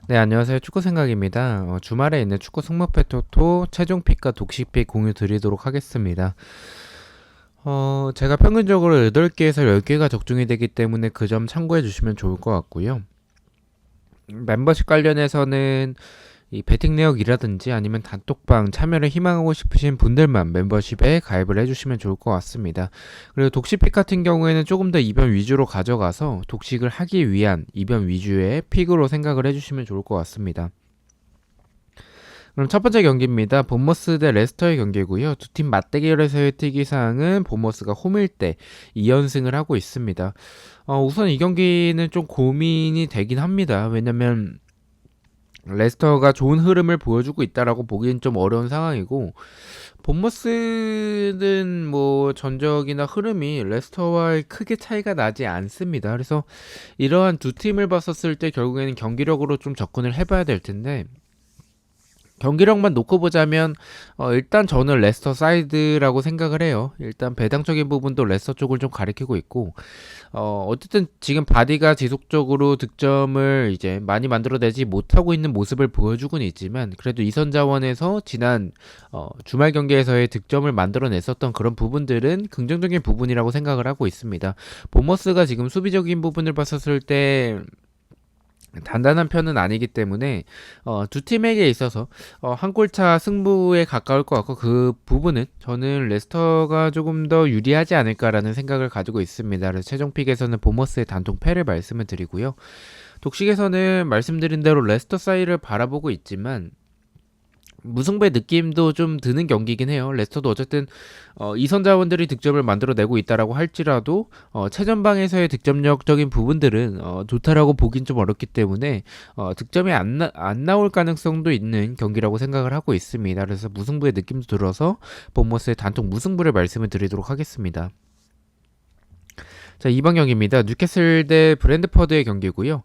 네, 안녕하세요. 축구 생각입니다. 주말에 있는 축구 승무패 토토 최종 픽과 독식 픽 공유 드리도록 하겠습니다. 제가 평균적으로 8개에서 10개가 적중이 되기 때문에 그 점 참고해 주시면 좋을 것 같고요. 멤버십 관련해서는 이 베팅 내역이라든지 아니면 단톡방 참여를 희망하고 싶으신 분들만 멤버십에 가입을 해주시면 좋을 것 같습니다. 그리고 독식픽 같은 경우에는 조금 더 이변 위주로 가져가서 독식을 하기 위한 이변 위주의 픽으로 생각을 해주시면 좋을 것 같습니다. 그럼 첫 번째 경기입니다. 본머스 대 레스터의 경기고요. 두 팀 맞대결에서의 특이사항은 본머스가 홈일 때 2연승을 하고 있습니다. 우선 이 경기는 좀 고민이 되긴 합니다. 왜냐면 레스터가 좋은 흐름을 보여주고 있다라고 보기엔 좀 어려운 상황이고, 본머스는 뭐 전적이나 흐름이 레스터와 크게 차이가 나지 않습니다. 그래서 이러한 두 팀을 봤었을 때 결국에는 경기력으로 좀 접근을 해봐야 될 텐데, 경기력만 놓고 보자면 일단 저는 레스터 사이드라고 생각을 해요. 일단 배당적인 부분도 레스터 쪽을 좀 가리키고 있고, 어쨌든 지금 바디가 지속적으로 득점을 이제 많이 만들어내지 못하고 있는 모습을 보여주고는 있지만, 그래도 이선 자원에서 지난 주말 경기에서의 득점을 만들어냈었던 그런 부분들은 긍정적인 부분이라고 생각을 하고 있습니다. 보머스가 지금 수비적인 부분을 봤었을 때 단단한 편은 아니기 때문에 두 팀에게 있어서 한 골차 승부에 가까울 것 같고, 그 부분은 저는 레스터가 조금 더 유리하지 않을까라는 생각을 가지고 있습니다. 그래서 최종 픽에서는 보머스의 단통 패를 말씀을 드리고요. 독식에서는 말씀드린 대로 레스터 사이를 바라보고 있지만 무승부의 느낌도 좀 드는 경기긴 해요. 레스터도 어쨌든 이선 자원들이 득점을 만들어내고 있다라고 할지라도 최전방에서의 득점력적인 부분들은 좋다라고 보긴 좀 어렵기 때문에 득점이 안 나올 가능성도 있는 경기라고 생각을 하고 있습니다. 그래서 무승부의 느낌도 들어서 본머스의 단통 무승부를 말씀을 드리도록 하겠습니다. 자, 2번 경기입니다. 뉴캐슬 대 브랜드퍼드의 경기고요.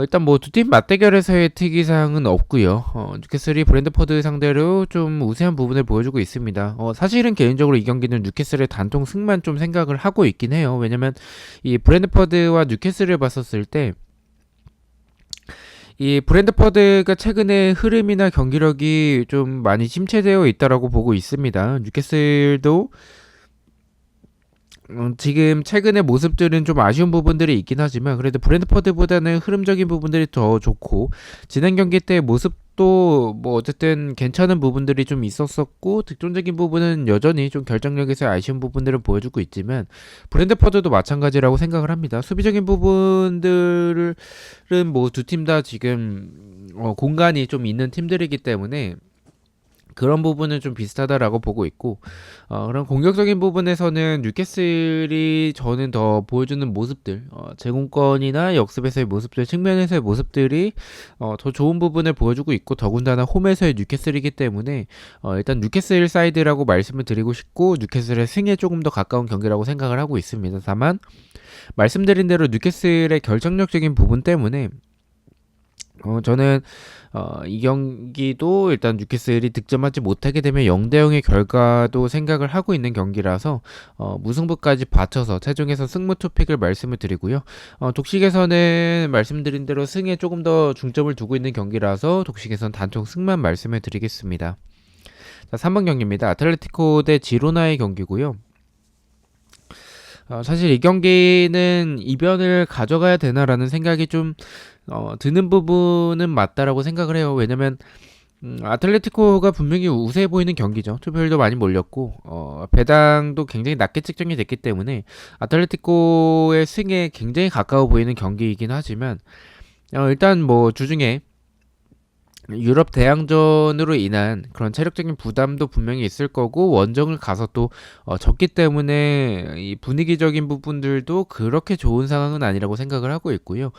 일단 뭐 두 팀 맞대결에서의 특이사항은 없고요. 뉴캐슬이 브랜드퍼드 상대로 좀 우세한 부분을 보여주고 있습니다. 사실은 개인적으로 이 경기는 뉴캐슬의 단통 승만 좀 생각을 하고 있긴 해요. 왜냐면 이 브랜드퍼드와 뉴캐슬을 봤었을 때 이 브랜드퍼드가 최근에 흐름이나 경기력이 좀 많이 침체되어 있다라고 보고 있습니다. 뉴캐슬도 지금 최근의 모습들은 좀 아쉬운 부분들이 있긴 하지만, 그래도 브랜드퍼드보다는 흐름적인 부분들이 더 좋고, 지난 경기 때 모습도 뭐 어쨌든 괜찮은 부분들이 좀 있었었고, 득점적인 부분은 여전히 좀 결정력에서 아쉬운 부분들을 보여주고 있지만, 브랜드퍼드도 마찬가지라고 생각을 합니다. 수비적인 부분들은 뭐 두 팀 다 지금 공간이 좀 있는 팀들이기 때문에 그런 부분은 좀 비슷하다라고 보고 있고, 그런 공격적인 부분에서는 뉴캐슬이 저는 더 보여주는 모습들, 제공권이나 역습에서의 모습들, 측면에서의 모습들이 더 좋은 부분을 보여주고 있고, 더군다나 홈에서의 뉴캐슬이기 때문에 일단 뉴캐슬 사이드라고 말씀을 드리고 싶고, 뉴캐슬의 승에 조금 더 가까운 경기라고 생각을 하고 있습니다. 다만 말씀드린 대로 뉴캐슬의 결정력적인 부분 때문에 저는 이 경기도 일단 뉴캐슬이 득점하지 못하게 되면 0대 0의 결과도 생각을 하고 있는 경기라서 무승부까지 받쳐서 최종에서 승무 투픽을 말씀을 드리고요. 독식에서는 말씀드린 대로 승에 조금 더 중점을 두고 있는 경기라서 독식에선 단통 승만 말씀을 드리겠습니다. 자, 3번 경기입니다. 아틀레티코 대 지로나의 경기고요. 사실 이 경기는 이변을 가져가야 되나라는 생각이 좀 드는 부분은 맞다라고 생각을 해요. 왜냐면 아틀레티코가 분명히 우세해 보이는 경기죠. 투표율도 많이 몰렸고 배당도 굉장히 낮게 측정이 됐기 때문에 아틀레티코의 승에 굉장히 가까워 보이는 경기이긴 하지만, 일단 뭐 주중에 유럽 대항전으로 인한 그런 체력적인 부담도 분명히 있을 거고, 원정을 가서 또 졌기 때문에 이 분위기적인 부분들도 그렇게 좋은 상황은 아니라고 생각을 하고 있고요.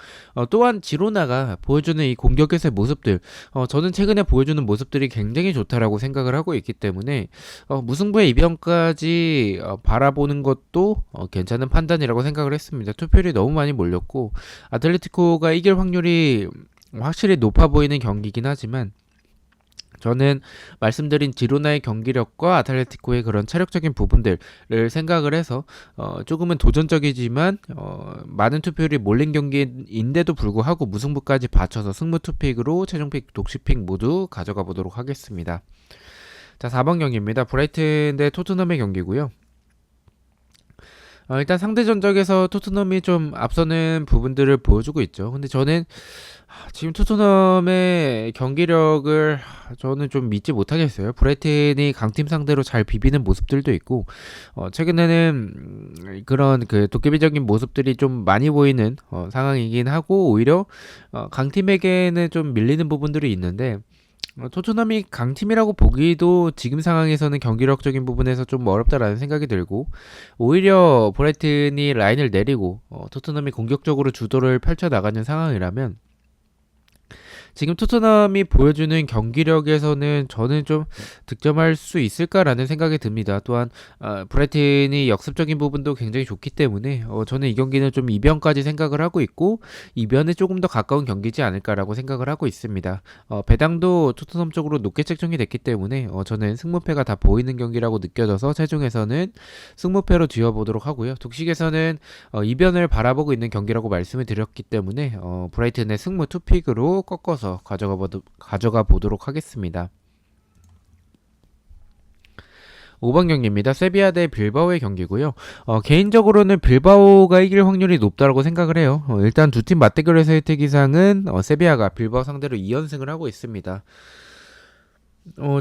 또한 지로나가 보여주는 이 공격에서의 모습들, 저는 최근에 보여주는 모습들이 굉장히 좋다라고 생각을 하고 있기 때문에 무승부의 이변까지 바라보는 것도 괜찮은 판단이라고 생각을 했습니다. 투표율이 너무 많이 몰렸고 아틀레티코가 이길 확률이 확실히 높아 보이는 경기긴 하지만, 저는 말씀드린 지로나의 경기력과 아틀레티코의 그런 체력적인 부분들을 생각을 해서 조금은 도전적이지만 많은 투표율이 몰린 경기인데도 불구하고 무승부까지 받쳐서 승부 투픽으로 최종픽, 독식픽 모두 가져가 보도록 하겠습니다. 자, 4번 경기입니다. 브라이튼 대 토트넘의 경기고요. 일단 상대 전적에서 토트넘이 좀 앞서는 부분들을 보여주고 있죠. 근데 저는 지금 토트넘의 경기력을 저는 좀 믿지 못하겠어요. 브라이튼이 강팀 상대로 잘 비비는 모습들도 있고 최근에는 그런 그 도깨비적인 모습들이 좀 많이 보이는 상황이긴 하고 오히려 강팀에게는 좀 밀리는 부분들이 있는데 토트넘이 강팀이라고 보기도 지금 상황에서는 경기력적인 부분에서 좀 어렵다라는 생각이 들고 오히려 브라이튼이 라인을 내리고 토트넘이 공격적으로 주도를 펼쳐나가는 상황이라면 지금 토트넘이 보여주는 경기력에서는 저는 좀 득점할 수 있을까라는 생각이 듭니다. 또한 브라이튼이 역습적인 부분도 굉장히 좋기 때문에 저는 이 경기는 좀 이변까지 생각을 하고 있고 이변에 조금 더 가까운 경기지 않을까라고 생각을 하고 있습니다. 배당도 토트넘 쪽으로 높게 책정이 됐기 때문에 저는 승무패가 다 보이는 경기라고 느껴져서 최종에서는 승무패로 뒤어보도록 하고요. 독식에서는 이변을 바라보고 있는 경기라고 말씀을 드렸기 때문에 브라이튼의 승무 투픽으로 꺾어서 가져가 보도록 하겠습니다. 5번 경기입니다. 세비야 대 빌바오의 경기고요. 개인적으로는 빌바오가 이길 확률이 높다고 생각을 해요. 일단 두 팀 맞대결에서의 특이상은 세비야가 빌바오 상대로 2연승을 하고 있습니다.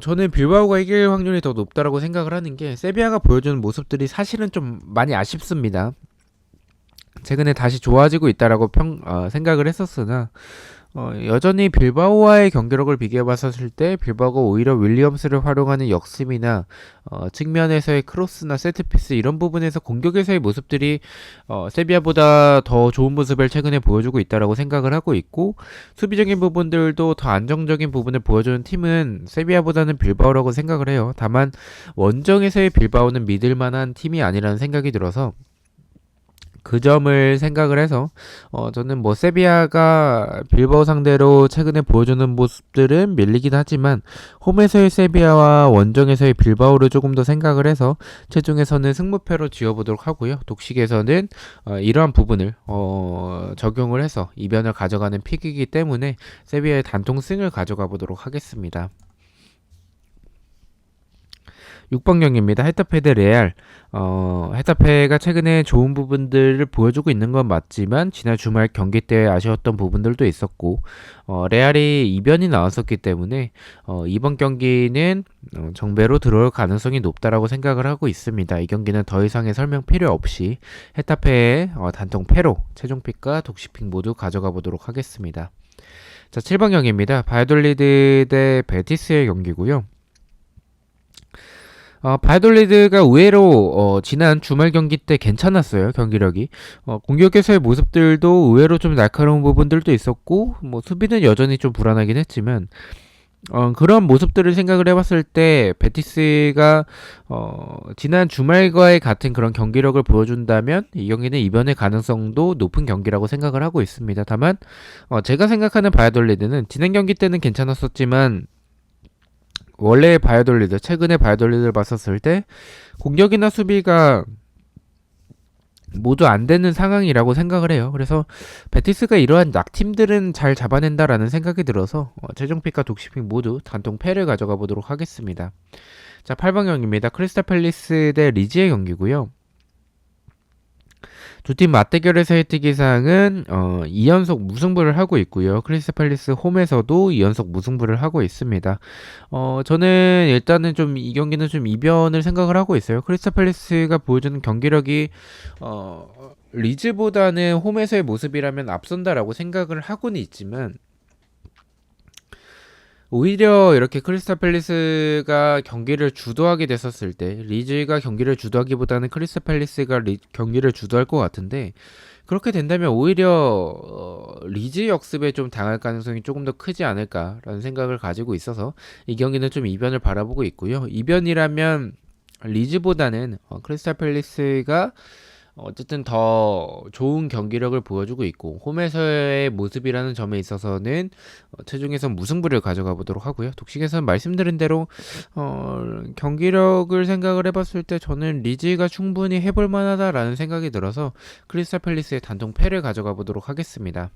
저는 빌바오가 이길 확률이 더 높다고 생각을 하는 게 세비야가 보여주는 모습들이 사실은 좀 많이 아쉽습니다. 최근에 다시 좋아지고 있다라고 생각을 했었으나 여전히 빌바오와의 경기력을 비교해봤었을 때 빌바오가 오히려 윌리엄스를 활용하는 역습이나 측면에서의 크로스나 세트피스 이런 부분에서 공격에서의 모습들이 세비야보다 더 좋은 모습을 최근에 보여주고 있다라고 생각을 하고 있고 수비적인 부분들도 더 안정적인 부분을 보여주는 팀은 세비야보다는 빌바오라고 생각을 해요. 다만 원정에서의 빌바오는 믿을만한 팀이 아니라는 생각이 들어서 그 점을 생각을 해서 저는 뭐 세비야가 빌바오 상대로 최근에 보여주는 모습들은 밀리긴 하지만 홈에서의 세비야와 원정에서의 빌바오를 조금 더 생각을 해서 최종에서는 승무패로 지어보도록 하고요. 독식에서는 이러한 부분을 적용을 해서 이변을 가져가는 픽이기 때문에 세비야의 단통승을 가져가 보도록 하겠습니다. 6번 경기입니다. 헤타페 대 레알. 헤타페가 최근에 좋은 부분들을 보여주고 있는 건 맞지만 지난 주말 경기 때 아쉬웠던 부분들도 있었고 레알이 이변이 나왔었기 때문에 이번 경기는 정배로 들어올 가능성이 높다라고 생각을 하고 있습니다. 이 경기는 더 이상의 설명 필요 없이 헤타페의 단통 패로 최종픽과 독식픽 모두 가져가 보도록 하겠습니다. 자, 7번 경기입니다. 바이돌리드 대 베티스의 경기고요. 바이돌리드가 의외로 지난 주말 경기 때 괜찮았어요. 경기력이 공격에서의 모습들도 의외로 좀 날카로운 부분들도 있었고 뭐 수비는 여전히 좀 불안하긴 했지만 그런 모습들을 생각을 해봤을 때 베티스가 지난 주말과의 같은 그런 경기력을 보여준다면 이 경기는 이변의 가능성도 높은 경기라고 생각을 하고 있습니다. 다만 제가 생각하는 바이돌리드는 지난 경기 때는 괜찮았었지만 원래 바이올리드 최근에 바이올리드를 봤었을 때 공격이나 수비가 모두 안 되는 상황이라고 생각을 해요. 그래서 베티스가 이러한 약팀들은 잘 잡아낸다라는 생각이 들어서 최종픽과 독식픽 모두 단통 패를 가져가 보도록 하겠습니다. 자, 8번 경기입니다. 크리스탈 팰리스 대 리즈의 경기고요. 두 팀 맞대결에서의 특이사항은 2연속 무승부를 하고 있고요. 크리스탈 팰리스 홈에서도 2연속 무승부를 하고 있습니다. 저는 일단은 좀 이 경기는 좀 이변을 생각을 하고 있어요. 크리스탈 팰리스가 보여주는 경기력이 리즈보다는 홈에서의 모습이라면 앞선다라고 생각을 하고는 있지만 오히려 이렇게 크리스탈 팰리스가 경기를 주도하게 됐었을 때 리즈가 경기를 주도하기보다는 크리스탈 팰리스가 경기를 주도할 것 같은데 그렇게 된다면 오히려 리즈 역습에 좀 당할 가능성이 조금 더 크지 않을까라는 생각을 가지고 있어서 이 경기는 좀 이변을 바라보고 있고요. 이변이라면 리즈보다는 크리스탈 팰리스가 어쨌든 더 좋은 경기력을 보여주고 있고 홈에서의 모습이라는 점에 있어서는 최종에선 무승부를 가져가 보도록 하고요. 독식에서는 말씀드린 대로 경기력을 생각을 해봤을 때 저는 리즈가 충분히 해볼 만하다라는 생각이 들어서 크리스탈 팰리스의 단통 패를 가져가 보도록 하겠습니다.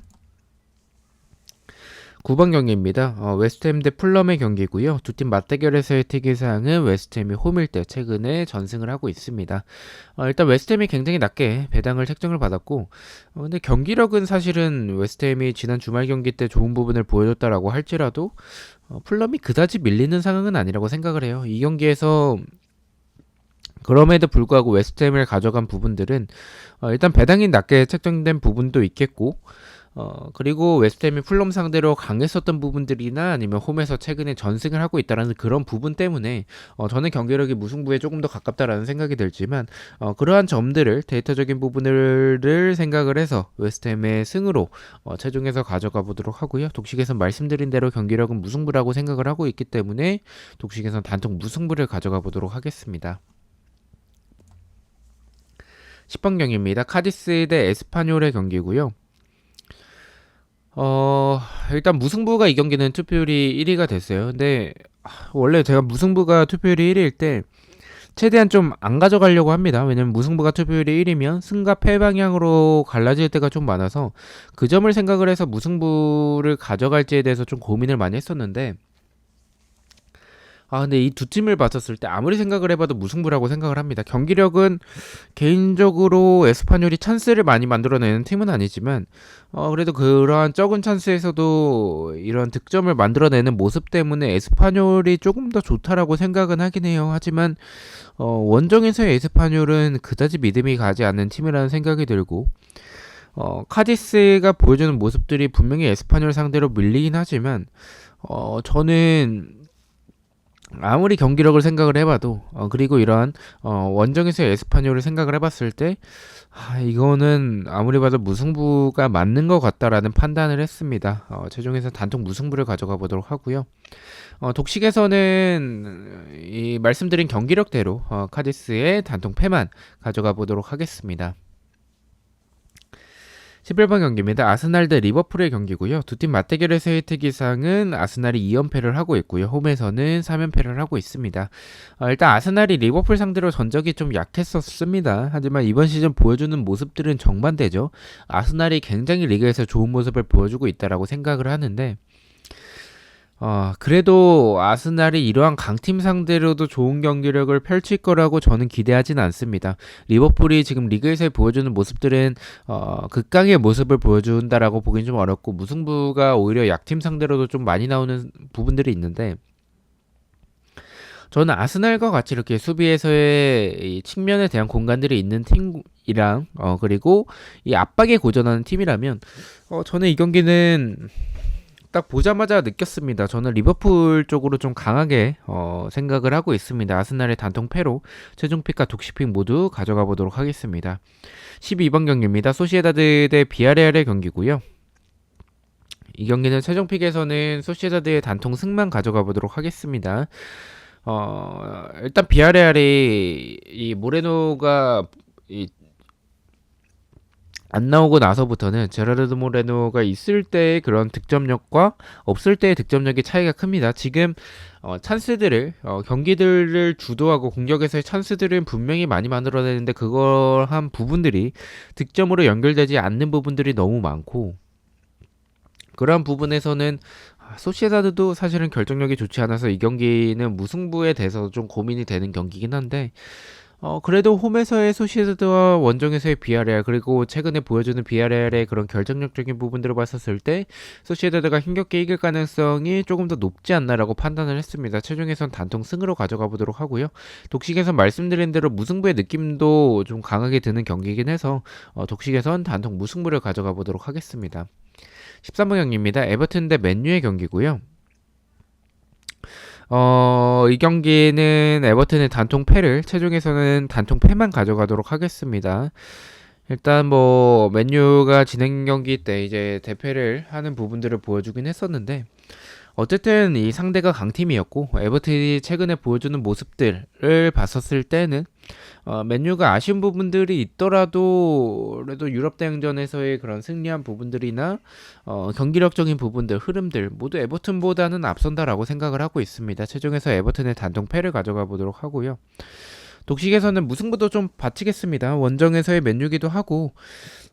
9번 경기입니다. 웨스트햄 대 풀럼의 경기고요. 두 팀 맞대결에서의 특이사항은 웨스트햄이 홈일 때 최근에 전승을 하고 있습니다. 일단 웨스트햄이 굉장히 낮게 배당을 책정을 받았고 근데 경기력은 사실은 웨스트햄이 지난 주말 경기 때 좋은 부분을 보여줬다라고 할지라도 풀럼이 그다지 밀리는 상황은 아니라고 생각을 해요. 이 경기에서 그럼에도 불구하고 웨스트햄을 가져간 부분들은 일단 배당이 낮게 책정된 부분도 있겠고 그리고 웨스트햄이 풀럼 상대로 강했었던 부분들이나 아니면 홈에서 최근에 전승을 하고 있다라는 그런 부분 때문에 저는 경기력이 무승부에 조금 더 가깝다라는 생각이 들지만 그러한 점들을 데이터적인 부분을 생각을 해서 웨스트햄의 승으로 최종에서 가져가 보도록 하고요. 독식에선 말씀드린 대로 경기력은 무승부라고 생각을 하고 있기 때문에 독식에선 단통 무승부를 가져가 보도록 하겠습니다. 10번 경기입니다. 카디스 대 에스파뇰의 경기고요. 일단 무승부가 이 경기는 투표율이 1위가 됐어요. 근데 원래 제가 무승부가 투표율이 1위일 때 최대한 좀 안 가져가려고 합니다. 왜냐면 무승부가 투표율이 1위면 승과 패 방향으로 갈라질 때가 좀 많아서 그 점을 생각을 해서 무승부를 가져갈지에 대해서 좀 고민을 많이 했었는데 근데 이 두 팀을 봤었을 때 아무리 생각을 해봐도 무승부라고 생각을 합니다. 경기력은 개인적으로 에스파뇰이 찬스를 많이 만들어내는 팀은 아니지만 그래도 그러한 적은 찬스에서도 이런 득점을 만들어내는 모습 때문에 에스파뇰이 조금 더 좋다라고 생각은 하긴 해요. 하지만 원정에서의 에스파뇰은 그다지 믿음이 가지 않는 팀이라는 생각이 들고 카디스가 보여주는 모습들이 분명히 에스파뇰 상대로 밀리긴 하지만 저는 아무리 경기력을 생각을 해봐도 그리고 이러한 원정에서의 에스파뇰을 생각을 해봤을 때 이거는 아무리 봐도 무승부가 맞는 것 같다라는 판단을 했습니다. 최종에서 단통 무승부를 가져가 보도록 하고요. 독식에서는 이 말씀드린 경기력대로 카디스의 단통 패만 가져가 보도록 하겠습니다. 11번 경기입니다. 아스날 대 리버풀의 경기고요. 두 팀 맞대결에서의 특이사항은 아스날이 2연패를 하고 있고요. 홈에서는 3연패를 하고 있습니다. 일단 아스날이 리버풀 상대로 전적이 좀 약했었습니다. 하지만 이번 시즌 보여주는 모습들은 정반대죠. 아스날이 굉장히 리그에서 좋은 모습을 보여주고 있다라고 생각을 하는데 그래도 아스날이 이러한 강팀 상대로도 좋은 경기력을 펼칠 거라고 저는 기대하진 않습니다. 리버풀이 지금 리그에서 보여주는 모습들은 극강의 모습을 보여준다라고 보긴 좀 어렵고 무승부가 오히려 약팀 상대로도 좀 많이 나오는 부분들이 있는데 저는 아스날과 같이 이렇게 수비에서의 이 측면에 대한 공간들이 있는 팀이랑 그리고 이 압박에 고전하는 팀이라면 저는 이 경기는 딱 보자마자 느꼈습니다. 저는 리버풀 쪽으로 좀 강하게 생각을 하고 있습니다. 아스날의 단통 패로 최종 픽과 독식픽 모두 가져가 보도록 하겠습니다. 12번 경기입니다. 소시에다드 대 비아레알의 경기고요. 이 경기는 최종 픽에서는 소시에다드의 단통 승만 가져가 보도록 하겠습니다. 일단 비아레알이 이 모레노가 안 나오고 나서부터는 제라르드 모레노가 있을 때의 그런 득점력과 없을 때의 득점력의 차이가 큽니다. 지금 찬스들을 경기들을 주도하고 공격에서의 찬스들은 분명히 많이 만들어내는데 그걸 한 부분들이 득점으로 연결되지 않는 부분들이 너무 많고 그러한 부분에서는 소시에다드도 사실은 결정력이 좋지 않아서 이 경기는 무승부에 대해서 좀 고민이 되는 경기긴 한데 그래도 홈에서의 소시에다드와 원정에서의 비아레알 그리고 최근에 보여주는 비아레알의 그런 결정력적인 부분들을 봤었을 때 소시에다드가 힘겹게 이길 가능성이 조금 더 높지 않나라고 판단을 했습니다. 최종에선 단통 승으로 가져가 보도록 하고요. 독식에선 말씀드린 대로 무승부의 느낌도 좀 강하게 드는 경기이긴 해서 독식에선 단통 무승부를 가져가 보도록 하겠습니다. 13번 경기입니다. 에버튼 대 맨유의 경기고요. 이 경기는 에버튼의 단통 패를 최종에서는 단통 패만 가져가도록 하겠습니다. 일단 맨유가 진행 경기 때 이제 대패를 하는 부분들을 보여주긴 했었는데 어쨌든 이 상대가 강팀이었고 에버튼이 최근에 보여주는 모습들을 봤었을 때는 맨유가 아쉬운 부분들이 있더라도 그래도 유럽 대항전에서의 그런 승리한 부분들이나 경기력적인 부분들, 흐름들 모두 에버튼보다는 앞선다라고 생각을 하고 있습니다. 최종에서 에버튼의 단독 패를 가져가 보도록 하고요. 독식에서는 무승부도 좀 바치겠습니다. 원정에서의 맨유기도 하고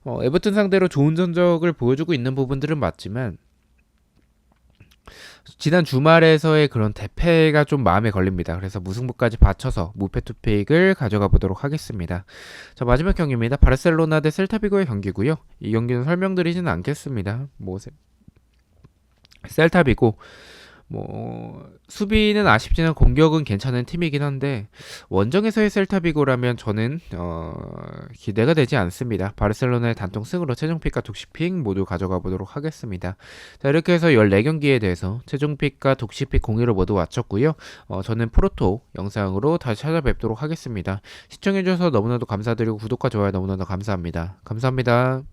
에버튼 상대로 좋은 전적을 보여주고 있는 부분들은 맞지만 지난 주말에서의 그런 대패가 좀 마음에 걸립니다. 그래서 무승부까지 받쳐서 무패 투픽을 가져가 보도록 하겠습니다. 자, 마지막 경기입니다. 바르셀로나 대 셀타비고의 경기고요. 이 경기는 설명드리지는 않겠습니다. 셀타비고 수비는 아쉽지만 공격은 괜찮은 팀이긴 한데 원정에서의 셀타비고라면 저는 기대가 되지 않습니다. 바르셀로나의 단통 승으로 최종픽과 독식픽 모두 가져가 보도록 하겠습니다. 자, 이렇게 해서 14경기에 대해서 최종픽과 독식픽 공유를 모두 마쳤고요. 저는 프로토 영상으로 다시 찾아뵙도록 하겠습니다. 시청해주셔서 너무나도 감사드리고 구독과 좋아요 너무나도 감사합니다. 감사합니다.